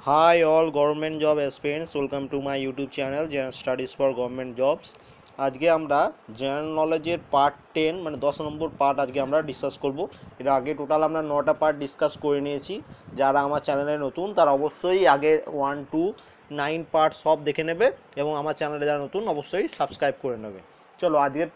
Hi all government job aspirants, welcome to my YouTube channel General Studies for Government Jobs। আজকে আমরা general নলেজের part 10 মানে 10 নম্বর part আজকে আমরা ডিসকাস করব। এর আগে টোটাল আমরা 9টা পার্ট ডিসকাস করে নিয়েছি। যারা আমার চ্যানেলে নতুন তারা অবশ্যই আগে 1 to 9 পার্ট সব দেখে নেবে এবং আমার চ্যানেলে যারা নতুন অবশ্যই সাবস্ক্রাইব করে নেবে। চলো আজকের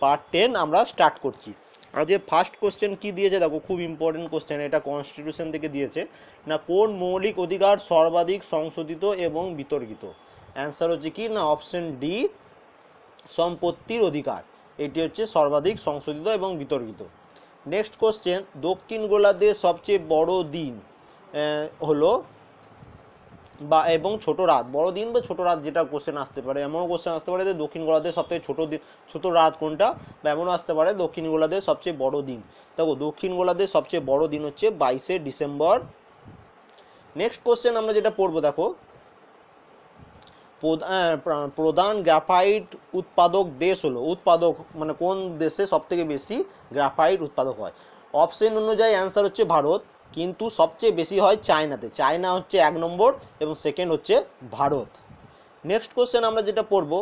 পার্ট 10 আমরা স্টার্ট করছি। আজকে ফার্স্ট কোশ্চেন কি দিয়েছে দেখো, খুব ইম্পর্টেন্ট কোশ্চেন, এটা কনস্টিটিউশন থেকে দিয়েছে না। কোন মৌলিক অধিকার সর্বাধিক সংশোধিত এবং বিতর্কিত? অ্যান্সার হচ্ছে কি না, অপশন ডি, সম্পত্তির অধিকার। এটি হচ্ছে সর্বাধিক সংশোধিত এবং বিতর্কিত। নেক্সট কোশ্চেন, দক্ষিণ গোলার্ধের সবচেয়ে বড় দিন হলো বা এবং ছোট রাত, বড় দিন বা ছোট রাত যেটা কোশ্চেন আসতে পারে। এমনও কোশ্চেন আসতে পারে যে দক্ষিণ গোলার্ধের সবথেকে ছোট রাত কোনটা, বা এমনও আসতে পারে দক্ষিণ গোলার্ধের সবচেয়ে বড় দিন। দেখো দক্ষিণ গোলার্ধের সবচেয়ে বড় দিন হচ্ছে 22শে ডিসেম্বর। নেক্সট কোশ্চেন আমরা যেটা পড়বো দেখো, প্রধান গ্রাফাইট উৎপাদক দেশ হলো, উৎপাদক মানে কোন দেশে সবথেকে বেশি গ্রাফাইট উৎপাদক হয়? অপশন অনুযায়ী অ্যান্সার হচ্ছে ভারত, কিন্তু সবচেয়ে বেশি হয় চায়নাতে। চায়না হচ্ছে 1 নম্বর এবং সেকেন্ড হচ্ছে ভারত। নেক্সট কোশ্চেন আমরা যেটা পড়ব,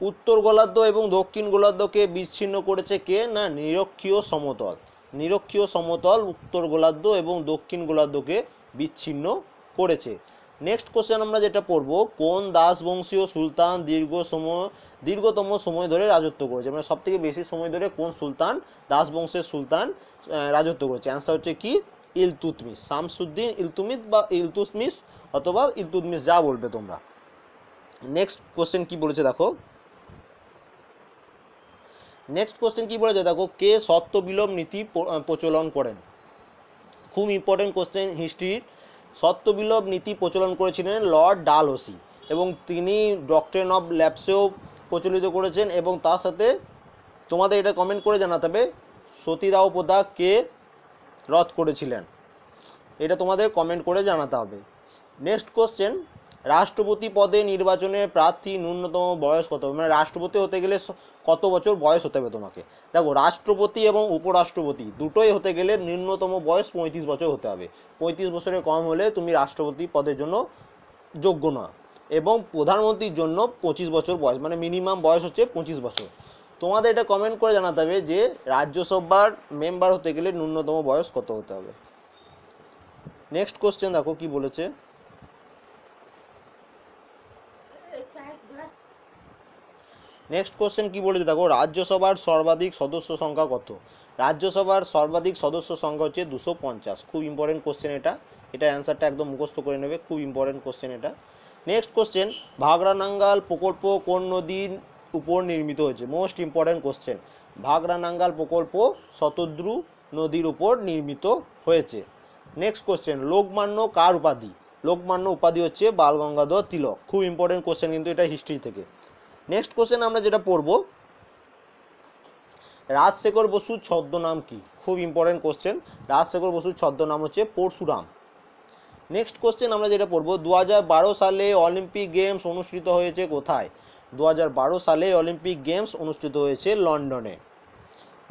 উত্তর গোলার্ধ এবং দক্ষিণ গোলার্ধকে বিচ্ছিন্ন করেছে কে? না, নিরক্ষীয় সমতল। নিরক্ষীয় সমতল উত্তর গোলার্ধ এবং দক্ষিণ গোলার্ধকে বিচ্ছিন্ন করেছে। নেক্সট কোশ্চেন আমরা যেটা পড়ব, কোন দাসবংশীয় সুলতান দীর্ঘতম সময় ধরে রাজত্ব করেছে? মানে সব থেকে বেশি সময় ধরে কোন সুলতান, দাসবংশের সুলতান রাজত্ব করেছে? অ্যান্সার হচ্ছে কি, ইলতুৎমিশ, শামসুদ্দিন ইলতুমিশ বা ইলতুৎমিশ অথবা ইলতুৎমিশ, যা বলবে তোমরা। নেক্সট কোশ্চেন কি বলেছে দেখো, কে সত্য বিলোপ নীতি প্রচলন করেন? খুব ইম্পর্টেন্ট কোশ্চেন হিস্ট্রির। সত্য বিলোপ নীতি প্রচলন করেছিলেন লর্ড ডালহৌসি, এবং তিনি ডক্ট্রিন অফ ল্যাপসেও প্রচলিত করেছেন। এবং তার সাথে তোমাদের এটা কমেন্ট করে জানাতে হবে সতীদাহ প্রথা কে রদ করেছিলেন, এটা তোমাদের কমেন্ট করে জানাতে হবে। নেক্সট কোশ্চেন, রাষ্ট্রপতি পদে নির্বাচনে প্রার্থী ন্যূনতম বয়স কত? মানে রাষ্ট্রপতি হতে গেলে কত বছর বয়স হতে হবে তোমাকে? দেখো রাষ্ট্রপতি এবং উপরাষ্ট্রপতি দুটোই হতে গেলে ন্যূনতম বয়স 35 বছর হতে হবে। 35 বছরের কম হলে তুমি রাষ্ট্রপতি পদের জন্য যোগ্য না। এবং প্রধানমন্ত্রীর জন্য 25 বছর বয়স, মানে মিনিমাম বয়স হচ্ছে 25 বছর। তোমাদের এটা কমেন্ট করে জানাতে হবে যে রাজ্যসভার মেম্বার হতে গেলে ন্যূনতম বয়স কত হতে হবে। নেক্সট কোশ্চেন দেখো কি বলেছে, নেক্সট কোশ্চেন কি বলেছে দেখো, রাজ্যসভার সর্বাধিক সদস্য সংখ্যা কত? রাজ্যসভার সর্বাধিক সদস্য সংখ্যা হচ্ছে 250। খুব ইম্পর্টেন্ট কোশ্চেন এটা, এটার অ্যান্সারটা একদম মুখস্থ করে নেবে, খুব ইম্পর্টেন্ট কোশ্চেন এটা। নেক্সট কোশ্চেন, ভাগড়ানাঙ্গাল প্রকল্প কোন নদীর উপর নির্মিত হয়েছে? মোস্ট ইম্পর্টেন্ট কোশ্চেন, ভাগড়ানাঙ্গাল প্রকল্প শতদ্রু নদীর উপর নির্মিত হয়েছে। নেক্সট কোশ্চেন, লোকমান্য কার উপাধি? লোকমান্য উপাধি হচ্ছে বালগঙ্গাধর তিলক। খুব ইম্পর্টেন্ট কোশ্চেন কিন্তু এটা হিস্ট্রি থেকে। নেক্সট কোশ্চেন আমরা যেটা পড়ব, রাজশেখর বসুর ছদ্মনাম কি? খুব ইম্পর্টেন্ট কোশ্চেন, রাজশেখর বসুর ছদ্মনাম হচ্ছে পরশুরাম। নেক্সট কোশ্চেন আমরা যেটা পড়ব, 2012 সালে অলিম্পিক গেমস অনুষ্ঠিত হয়েছে কোথায়? 2012 সালে অলিম্পিক গেমস অনুষ্ঠিত হয়েছে লন্ডনে।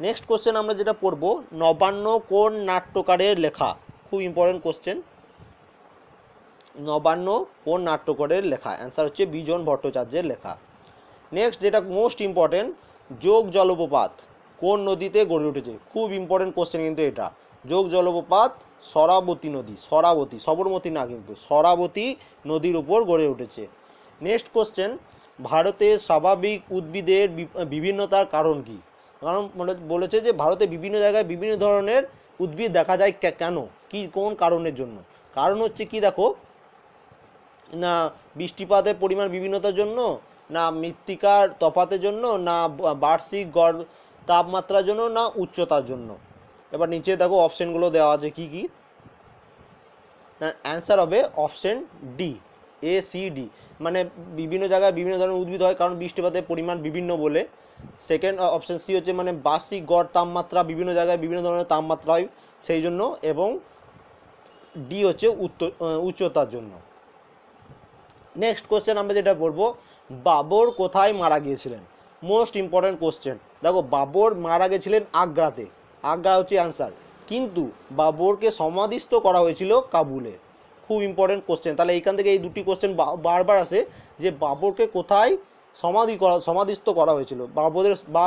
নেক্সট কোশ্চেন আমরা যেটা পড়ব, নবান্ন কোন নাট্যকারের লেখা? খুব ইম্পর্টেন্ট কোশ্চেন, নবান্ন কোন নাট্যকারের লেখা? অ্যান্সার হচ্ছে বিজন ভট্টাচার্যের লেখা। নেক্সট যেটা মোস্ট ইম্পর্টেন্ট, যোগ জলপ্রপাত কোন নদীতে গড়ে উঠেছে? খুব ইম্পর্টেন্ট কোশ্চেন কিন্তু এটা। যোগ জলপ্রপাত সরাবতী নদী, সরাবতী, সবরমতী না কিন্তু সরাবতী নদীর উপর গড়ে উঠেছে। নেক্সট কোশ্চেন, ভারতের স্বাভাবিক উদ্ভিদের বিভিন্নতার কারণ কি? কারণ বলেছে যে ভারতে বিভিন্ন জায়গায় বিভিন্ন ধরনের উদ্ভিদ দেখা যায়, কেন, কি কোন কারণের জন্য? কারণ হচ্ছে কি দেখো, না বৃষ্টিপাতের পরিমাণ বিভিন্নতার জন্য, না মৃত্তিকার তফাতের জন্য, না বার্ষিক গড় তাপমাত্রার জন্য, না উচ্চতার জন্য। এবার নিচে দেখো অপশানগুলো দেওয়া আছে কি কি, না অ্যান্সার হবে অপশান ডি, ACD। মানে বিভিন্ন জায়গায় বিভিন্ন ধরনের উদ্ভিদ হয় কারণ বৃষ্টিপাতের পরিমাণ বিভিন্ন বলে। সেকেন্ড অপশান সি হচ্ছে মানে বার্ষিক গড় তাপমাত্রা, বিভিন্ন জায়গায় বিভিন্ন ধরনের তাপমাত্রা হয় সেই জন্য। এবং ডি হচ্ছে উচ্চতার জন্য। নেক্সট কোশ্চেন আমরা যেটা পড়বো, বাবর কোথায় মারা গিয়েছিলেন? Most important question. দেখো বাবর মারা গেছিলেন আগ্রাতে, আগ্রা হচ্ছে অ্যান্সার, কিন্তু বাবরকে সমাধিস্থ করা হয়েছিল কাবুলে। খুব ইম্পর্টেন্ট কোশ্চেন। তাহলে এইখান থেকে এই দুটি কোশ্চেন বারবার আসে যে বাবরকে কোথায় সমাধিস্থ করা হয়েছিল,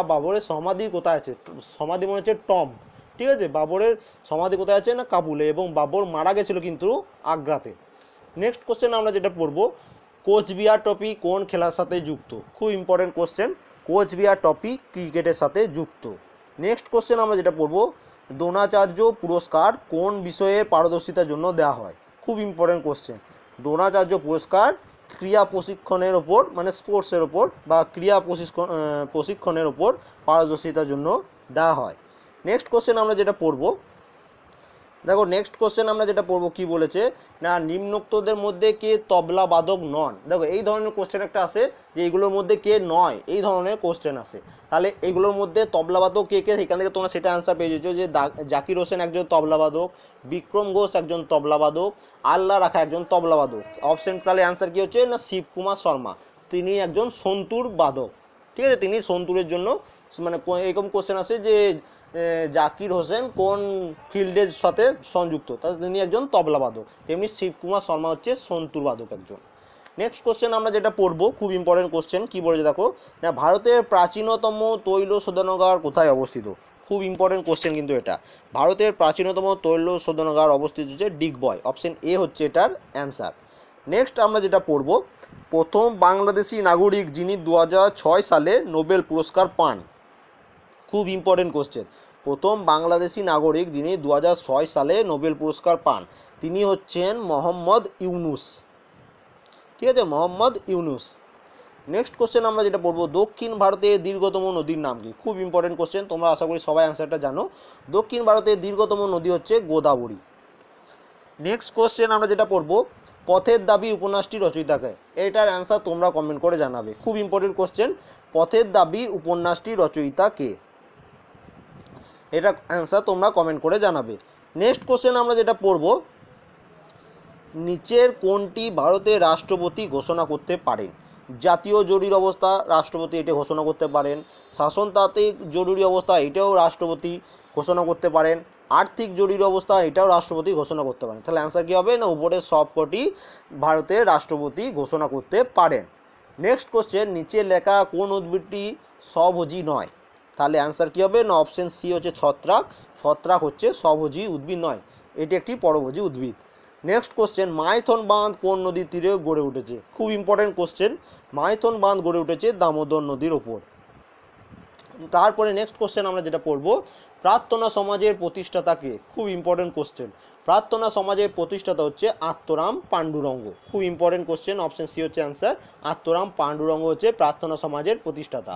বাবরের সমাধি কোথায় আছে। সমাধি মনে হচ্ছে টম, ঠিক আছে। বাবরের সমাধি কোথায় আছে না কাবুলে, এবং বাবর মারা গেছিল কিন্তু আগ্রাতে। নেক্সট কোশ্চেন আমরা যেটা পড়বো, কোচবিহার ট্রফি কোন খেলার সাথে যুক্ত। খুব ইম্পর্টেন্ট কোশ্চেন, কোচবিহার ট্রফি ক্রিকেটের সাথে যুক্ত। নেক্সট কোশ্চেন আমরা যেটা পড়বো, দ্রোণাচার্য পুরস্কার কোন বিষয়ের পারদর্শিতার জন্য দেওয়া হয়। খুব ইম্পর্টেন্ট কোশ্চেন। দ্রোণাচার্য পুরস্কার ক্রীড়া প্রশিক্ষণের ওপর, মানে স্পোর্টসের ওপর বা ক্রীড়া প্রশিক্ষণের ওপর পারদর্শিতার জন্য দেওয়া হয়। নেক্সট কোশ্চেন আমরা যেটা পড়বো, দেখো নেক্সট কোশ্চেন আমরা যেটা পড়বো কি বলেছে না, নিম্নোক্তদের মধ্যে কে তবলা বাদক নন। দেখো এই ধরনের কোশ্চেন একটা আসে যে এইগুলোর মধ্যে কে নয়, এই ধরনের কোশ্চেন আসে। তাহলে এগুলোর মধ্যে তবলা বাদক কে কে, সেখান থেকে তোমরা সেটা অ্যান্সার পেয়ে যেছো যে জাকির হোসেন একজন তবলা বাদক, বিক্রম ঘোষ একজন তবলা বাদক, আল্লাহ রাখা একজন তবলা বাদক। অপশন তাহলে অ্যান্সার কী হচ্ছে না, শিবকুমার শর্মা, তিনি একজন সন্তুর বাদক, ঠিক আছে। তিনি সন্তুরের জন্য, মানে এরকম কোশ্চেন আসে যে জাকির হোসেন কোন ফিল্ডের সাথে সংযুক্ত, তাহলে তিনি একজন তবলাবাদক। তেমনি শিবকুমার শর্মা হচ্ছে সন্তুর বাদক একজন। নেক্সট কোশ্চেন আমরা যেটা পড়বো, খুব ইম্পর্টেন্ট কোশ্চেন, কি বলেছে দেখো না, ভারতের প্রাচীনতম তৈল শোধনাগার কোথায় অবস্থিত। খুব ইম্পর্টেন্ট কোশ্চেন কিন্তু এটা। ভারতের প্রাচীনতম তৈল শোধনাগার অবস্থিত হচ্ছে ডিগবয়, অপশন এ হচ্ছে এটার অ্যান্সার। নেক্সট আমরা যেটা পড়বো, প্রথম বাংলাদেশি নাগরিক যিনি 2006 সালে নোবেল পুরস্কার পান। খুব ইম্পর্টেন্ট কোশ্চেন। প্রথম বাংলাদেশি নাগরিক যিনি 2006 সালে নোবেল পুরস্কার পান, তিনি হচ্ছেন মোহাম্মদ ইউনুস, ঠিক আছে, মোহাম্মদ ইউনুস। নেক্সট কোশ্চেন আমরা যেটা পড়বো, দক্ষিণ ভারতের দীর্ঘতম নদীর নাম কি। খুব ইম্পর্টেন্ট কোশ্চেন, তোমরা আশা করি সবাই অ্যান্সারটা জানো। দক্ষিণ ভারতের দীর্ঘতম নদী হচ্ছে গোদাবরী। নেক্সট কোশ্চেন আমরা যেটা পড়বো, পথের দাবি উপন্যাসটি রচয়িতাকে। এটার অ্যান্সার তোমরা কমেন্ট করে জানাবে। খুব ইম্পর্টেন্ট কোশ্চেন, পথের দাবি উপন্যাসটি রচয়িতা কে, এটা অ্যান্সার তোমরা কমেন্ট করে জানাবে। নেক্সট কোশ্চেন আমরা যেটা পড়বো, নিচের কোনটি ভারতের রাষ্ট্রপতি ঘোষণা করতে পারেন। জাতীয় জরুরি অবস্থা রাষ্ট্রপতি এটা ঘোষণা করতে পারেন, শাসনতান্ত্রিক জরুরি অবস্থা এটাও রাষ্ট্রপতি ঘোষণা করতে পারেন, আর্থিক জরুরি অবস্থা এটাও রাষ্ট্রপতি ঘোষণা করতে পারেন। তাহলে অ্যান্সার কী হবে না, উপরের সবকটি ভারতের রাষ্ট্রপতি ঘোষণা করতে পারেন। নেক্সট কোশ্চেন, নিচে লেখা কোন উদ্ভিদটি স্বভোজী নয়। তাহলে অ্যান্সার কী হবে না, অপশন সি হচ্ছে ছত্রাক। ছত্রাক হচ্ছে স্বভোজী উদ্ভিদ নয়, এটি একটি পরভোজী উদ্ভিদ। নেক্সট কোশ্চেন, মাইথন বাঁধ কোন নদীর তীরে গড়ে উঠেছে। খুব ইম্পর্টেন্ট কোশ্চেন, মাইথন বাঁধ গড়ে উঠেছে দামোদর নদীর ওপর। তারপরে নেক্সট কোশ্চেন আমরা যেটা পড়বো, প্রার্থনা সমাজের প্রতিষ্ঠাতাকে। খুব ইম্পর্টেন্ট কোশ্চেন, প্রার্থনা সমাজের প্রতিষ্ঠাতা হচ্ছে আত্মরাম পাণ্ডুরঙ্গ। খুব ইম্পর্টেন্ট কোশ্চেন, অপশন সি হচ্ছে অ্যান্সার, আত্মরাম পাণ্ডুরঙ্গ হচ্ছে প্রার্থনা সমাজের প্রতিষ্ঠাতা।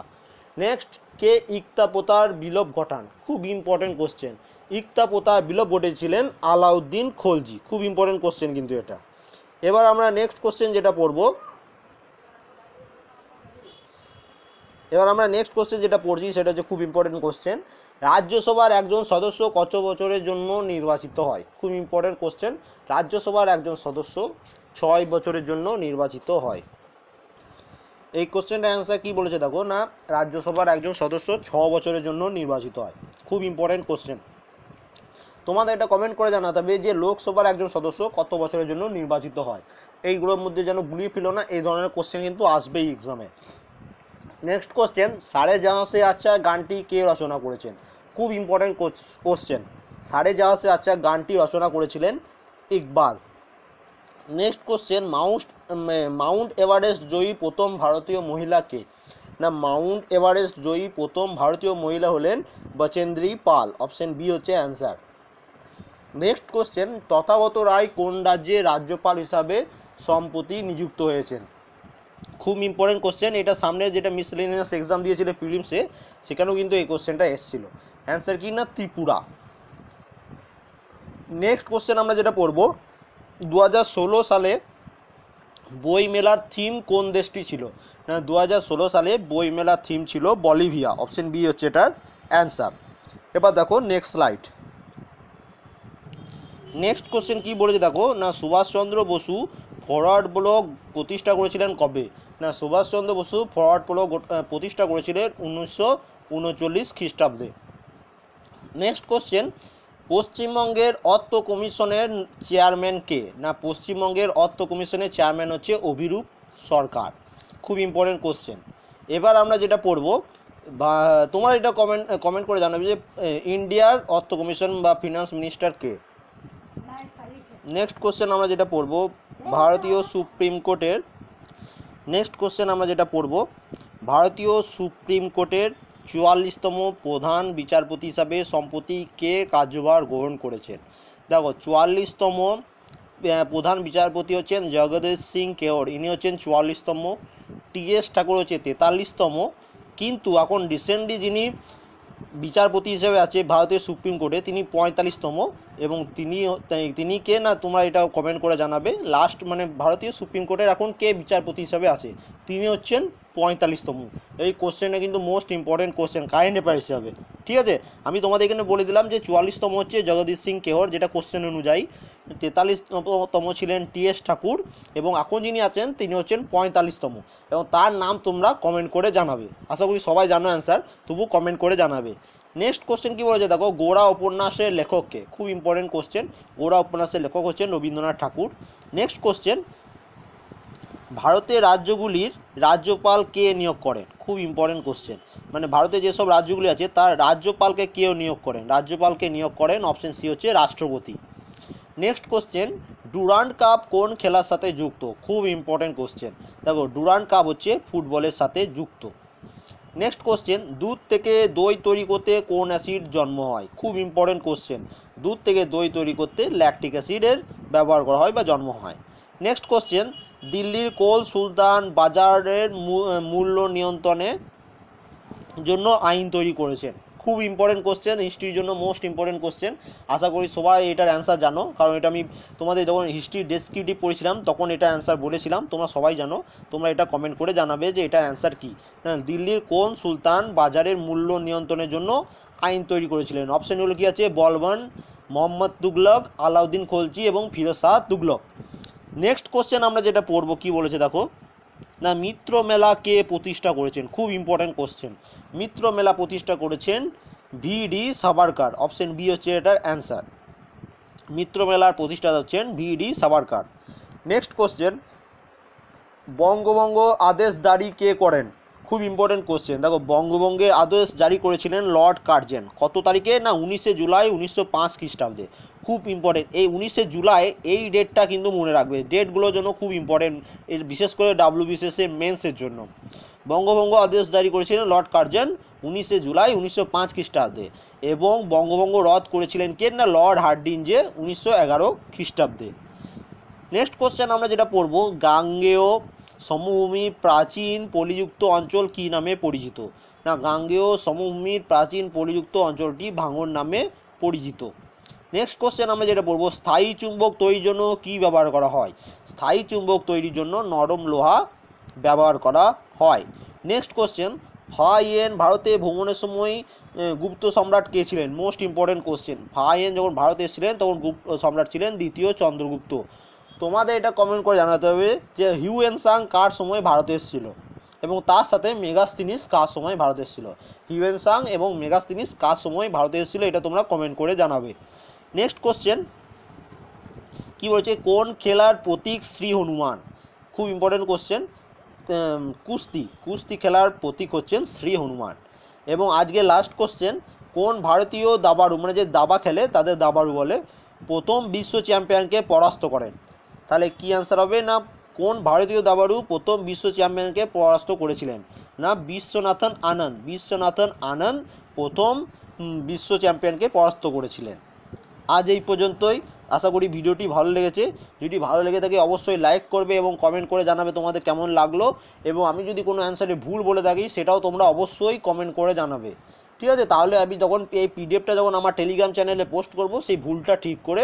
নেক্সট, কে ইকতা প্রথার বিলোপ ঘটান। খুব ইম্পর্টেন্ট কোশ্চেন, ইকতা প্রথার বিলোপ ঘটেছিলেন আলাউদ্দিন খলজি। খুব ইম্পর্টেন্ট কোশ্চেন কিন্তু এটা। এবার আমরা নেক্সট কোশ্চেন যেটা পড়বো, পড়ছি সেটা হচ্ছে খুব ইম্পর্টেন্ট কোশ্চেন, রাজ্যসভার একজন সদস্য কত বছরের জন্য নির্বাচিত হয়। খুব ইম্পর্টেন্ট কোশ্চেন, রাজ্যসভার একজন সদস্য 6 বছরের জন্য নির্বাচিত হয়। এই কোশ্চেনটার অ্যান্সার কী বলেছে দেখো না, রাজ্যসভার একজন সদস্য 6 বছরের জন্য নির্বাচিত হয়। খুব ইম্পর্টেন্ট কোশ্চেন, তোমাদের এটা কমেন্ট করে জানাতে হবে যে লোকসভার একজন সদস্য কত বছরের জন্য নির্বাচিত হয়। এইগুলোর মধ্যে যেন গুলিয়ে ফেলো না, এই ধরনের কোশ্চেন কিন্তু আসবেই এক্সামে। নেক্সট কোশ্চেন, সারে জাহাঁ সে আচ্ছা গানটি কে রচনা করেছেন। খুব ইম্পর্টেন্ট কোশ্চেন, সারে জাহাঁ সে আচ্ছা গানটি রচনা করেছিলেন Iqbal. Next question, Mount Everest জয়ী প্রথম ভারতীয় মহিলা কে। না, মাউন্ট এভারেস্ট জয়ী প্রথম ভারতীয় মহিলা হলেন বচেন্দ্রী পাল, অপশন বি হচ্ছে answer. Next question, Tathagata Roy কোন রাজ্যে রাজ্যপাল হিসাবে সম্প্রতি নিযুক্ত হয়েছেন। খুব ইম্পর্টেন্ট কোশ্চেন, এটা সামনে যেটা মিসলেনিয়াস এক্সাম দিয়েছিল প্রিলিমসে, সেখানেও কিন্তু এই কোশ্চেনটা এসেছিল। অ্যান্সার কি না, ত্রিপুরা। নেক্সট কোশ্চেন আমরা যেটা পড়বো, 2016 সালে বই মেলার থিম কোন দেশটি ছিল। না, 2016 সালে বই মেলার থিম ছিল বলিভিয়া, অপশন বি হচ্ছে এটার অ্যান্সার। এবার দেখো নেক্সট স্লাইড। নেক্সট কোশ্চেন কি বলেছে দেখো না, সুভাষচন্দ্র বসু ফরওয়ার্ড ব্লক প্রতিষ্ঠা করেছিলেন কবে। না, সুভাষচন্দ্র বসু ফরওয়ার্ড ব্লক প্রতিষ্ঠা করেছিলেন 1939 খ্রিস্টাব্দে। নেক্সট কোশ্চেন, পশ্চিমবঙ্গের অর্থ কমিশনের চেয়ারম্যান কে? না, পশ্চিমবঙ্গের অর্থ কমিশনের চেয়ারম্যান হচ্ছে অভিরূপ সরকার। খুব ইম্পর্টেন্ট কোশ্চেন। এবার আমরা যেটা পড়ব, বা তোমার এটা কমেন্ট করে জানাবে যে ইন্ডিয়ার অর্থ কমিশন বা ফিনান্স মিনিস্টার কে? নেক্সট কোশ্চেন আমরা যেটা পড়ব, ভারতীয় সুপ্রিম কোর্টের ভারতীয় সুপ্রিম কোর্টের 44তম প্রধান বিচারপতি হিসাবে সম্প্রতি কে কার্যভার গ্রহণ করেছেন? দেখো, 44তম প্রধান বিচারপতি হচ্ছেন জগদীশ সিং কেওর, ইনি হচ্ছেন 44তম। টি.এস. ঠাকুর হচ্ছে 43তম। কিন্তু এখন রিসেন্টলি যিনি বিচারপতি হিসেবে আছে ভারতের সুপ্রিম কোর্টে, তিনি 45তম। এবং তিনি কে? না, তোমরা এটা কমেন্ট করে জানাবে। লাস্ট মানে ভারতীয় সুপ্রিম কোর্টের এখন কে বিচারপতি হিসেবে আছে? তিনি হচ্ছেন 45তম। এই কোশ্চেনটা কিন্তু most important question current affair হিসাবে। ঠিক আছে, আমি তোমাদের এখানে বলে দিলাম যে 44তম হচ্ছে জগদীশ সিং কেওর, যেটা কোশ্চেন অনুযায়ী। 43তম ছিলেন টি.এস. ঠাকুর, এবং এখন যিনি আছেন তিনি হচ্ছেন 45তম। এবং তার নাম তোমরা কমেন্ট করে জানাবে। আশা করি সবাই জানো অ্যান্সার, তবু কমেন্ট করে জানাবে। নেক্সট কোশ্চেন কী বলেছে দেখো, গোড়া উপন্যাসের লেখককে? খুব ইম্পর্টেন্ট কোশ্চেন। গোড়া উপন্যাসের লেখক হচ্ছেন রবীন্দ্রনাথ ঠাকুর। নেক্সট কোশ্চেন, ভারতের রাজ্যগুলির রাজ্যপাল কে নিয়োগ করেন? খুব ইম্পর্টেন্ট কোশ্চেন। মানে ভারতে যেসব রাজ্যগুলি আছে তার রাজ্যপালকে কেউ নিয়োগ করেন? রাজ্যপালকে নিয়োগ করেন অপশন সি হচ্ছে রাষ্ট্রপতি। নেক্সট কোশ্চেন, ডুরান্ড কাপ কোন খেলার সাথে যুক্ত? খুব ইম্পর্টেন্ট কোশ্চেন। দেখো, ডুরান্ড কাপ হচ্ছে ফুটবলের সাথে যুক্ত। নেক্সট কোশ্চেন, দুধ থেকে দই তৈরি করতে কোন অ্যাসিড জন্ম হয়? খুব ইম্পর্টেন্ট কোশ্চেন। দুধ থেকে দই তৈরি করতে ল্যাকটিক অ্যাসিডের ব্যবহার করা হয় বা জন্ম হয়। নেক্সট কোশ্চেন, দিল্লির কোল সুলতান বাজারের মূল্য নিয়ন্ত্রণের জন্য আইন তৈরি করেছেন? খুব ইম্পর্টেন্ট কোশ্চেন, হিস্ট্রির জন্য মোস্ট ইম্পর্টেন্ট কোশ্চেন। আশা করি সবাই এটার অ্যান্সার জানো, কারণ এটা আমি তোমাদের যখন হিস্ট্রি ডেসক্রিপটিভ পড়েছিলাম তখন এটা অ্যান্সার বলেছিলাম। তোমরা সবাই জানো, তোমরা এটা কমেন্ট করে জানাবে যে এটার অ্যান্সার কী। দিল্লির কোন সুলতান বাজারের মূল্য নিয়ন্ত্রণের জন্য আইন তৈরি করেছিলেন? অপশানগুলো কী আছে? বলবন, মোহাম্মদ তুগলক, আলাউদ্দিন খলজি এবং ফিরোজ শাহ তুগলক। নেক্সট কোশ্চেন আমরা যেটা পড়বো, কী বলেছে দেখো, না, মিত্র মেলা কে প্রতিষ্ঠা করেছেন? খুব ইম্পর্টেন্ট কোশ্চেন। মিত্র মেলা প্রতিষ্ঠা করেছেন ভি.ডি. সাভারকার। অপশন বি হচ্ছে এটার অ্যান্সার। মিত্র মেলার প্রতিষ্ঠাতা হচ্ছেন ভি.ডি. সাভারকার। নেক্সট কোশ্চেন, বঙ্গভঙ্গ আদেশ জারি কে করেন? খুব ইম্পর্টেন্ট কোশ্চেন। দেখো, বঙ্গভঙ্গের আদেশ জারি করেছিলেন লর্ড কার্জন। কত তারিখে? না, 19শে জুলাই 1905 খ্রিস্টাব্দে। খুব ইম্পর্টেন্ট এই 19শে জুলাই, এই ডেটটা কিন্তু মনে রাখবে। ডেটগুলোর জন্য খুব ইম্পর্টেন্ট, বিশেষ করে WBCS মেন্সের জন্য। বঙ্গভঙ্গ আদেশ জারি করেছিলেন লর্ড কার্জন 19শে জুলাই 1905 খ্রিস্টাব্দে। এবং বঙ্গভঙ্গ রদ করেছিলেন কে? না, লর্ড হার্ডিঞ্জে 1911 খ্রিস্টাব্দে। নেক্সট কোশ্চেন আমরা যেটা পড়বো, গাঙ্গেয় সমভূমি প্রাচীন পলিযুক্ত অঞ্চল কী নামে পরিচিত? না, গাঙ্গেয় সমভূমির প্রাচীন পলিযুক্ত অঞ্চলটি ভাঙড় নামে পরিচিত। নেক্সট কোশ্চেন আমরা যেটা পড়বো, স্থায়ী চুম্বক তৈরির জন্য কী ব্যবহার করা হয়? স্থায়ী চুম্বক তৈরির জন্য নরম লোহা ব্যবহার করা হয়। নেক্সট কোশ্চেন, ফাহিয়েন ভারতে ভ্রমণের সময় গুপ্ত সম্রাট কে ছিলেন? Most important question. ফাহিয়েন যখন ভারতে এসেছিলেন তখন গুপ্ত সম্রাট ছিলেন দ্বিতীয় চন্দ্রগুপ্ত। তোমাদের এটা কমেন্ট করে জানাতে হবে যে হিউয়েন সাং কার সময় ভারতে এসেছিল, এবং তার সাথে মেগাস্তিনিস কার সময় ভারতে এসেছিল। হিউয়েন সাং এবং মেগাস্তিনিস কার সময় ভারতে এসেছিল, এটা তোমরা কমেন্ট করে জানাবে। নেক্সট কোশ্চেন, কি বলছে, কোন খেলার প্রতীক শ্রী হনুমান? খুব ইম্পর্টেন্ট কোশ্চেন। কুস্তি খেলার প্রতীক হচ্ছেন শ্রী হনুমান। এবং আজকে লাস্ট কোশ্চেন, কোন ভারতীয় দাবাড়ু, মানে যে দাবা খেলে তাদের দাবাড়ু বলে, প্রথম বিশ্ব চ্যাম্পিয়নকে পরাস্ত করেন? তাহলে কি অ্যান্সার হবে? না, কোন ভারতীয় দাবাড়ু প্রথম বিশ্ব চ্যাম্পিয়নকে পরাস্ত করেছিলেন? না, বিশ্বনাথন আনন্দ প্রথম বিশ্ব চ্যাম্পিয়নকে পরাস্ত করেছিলেন। আজ এই পর্যন্তই। আশা করি ভিডিওটি ভালো লেগেছে। যদি ভালো লেগে থাকে অবশ্যই লাইক করবে এবং কমেন্ট করে জানাবে তোমাদের কেমন লাগলো। এবং আমি যদি কোনো অ্যান্সারে ভুল বলে থাকি সেটাও তোমরা অবশ্যই কমেন্ট করে জানাবে। ঠিক আছে, তাহলে আমি যখন এই পিডিএফটা যখন আমার টেলিগ্রাম চ্যানেলে পোস্ট করব, সেই ভুলটা ঠিক করে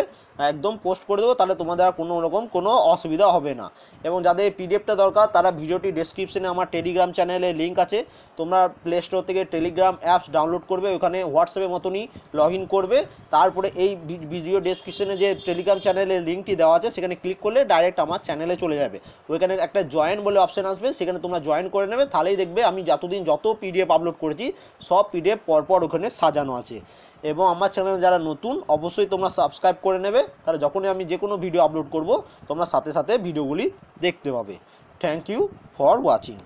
একদম পোস্ট করে দেবো, তাহলে তোমাদের আর কোনো রকম কোনো অসুবিধা হবে না। এবং যাদের এই পিডিএফটা দরকার তারা ভিডিওটি ডেসক্রিপশনে আমার টেলিগ্রাম চ্যানেলে লিঙ্ক আছে, তোমরা প্লে স্টোর থেকে টেলিগ্রাম অ্যাপস ডাউনলোড করবে, ওখানে হোয়াটসঅ্যাপের মতনই লগ ইন করবে, তারপরে এই ভিডিও ডেসক্রিপশনে যে টেলিগ্রাম চ্যানেলের লিঙ্কটি দেওয়া আছে সেখানে ক্লিক করলে ডাইরেক্ট আমার চ্যানেলে চলে যাবে। ওইখানে একটা জয়েন বলে অপশান আসবে, সেখানে তোমরা জয়েন করে নেবে, তাহলেই দেখবে আমি যত পিডিএফ আপলোড করেছি সব পিডিএফ পরপর ওখানে সাজানো আছে। এবং আমার চ্যানেলে যারা নতুন অবশ্যই তোমরা সাবস্ক্রাইব করে নেবে, তাহলে যখনই আমি যে কোনো ভিডিও আপলোড করব তোমরা সাথে সাথে ভিডিওগুলি দেখতে পাবে। Thank you for watching.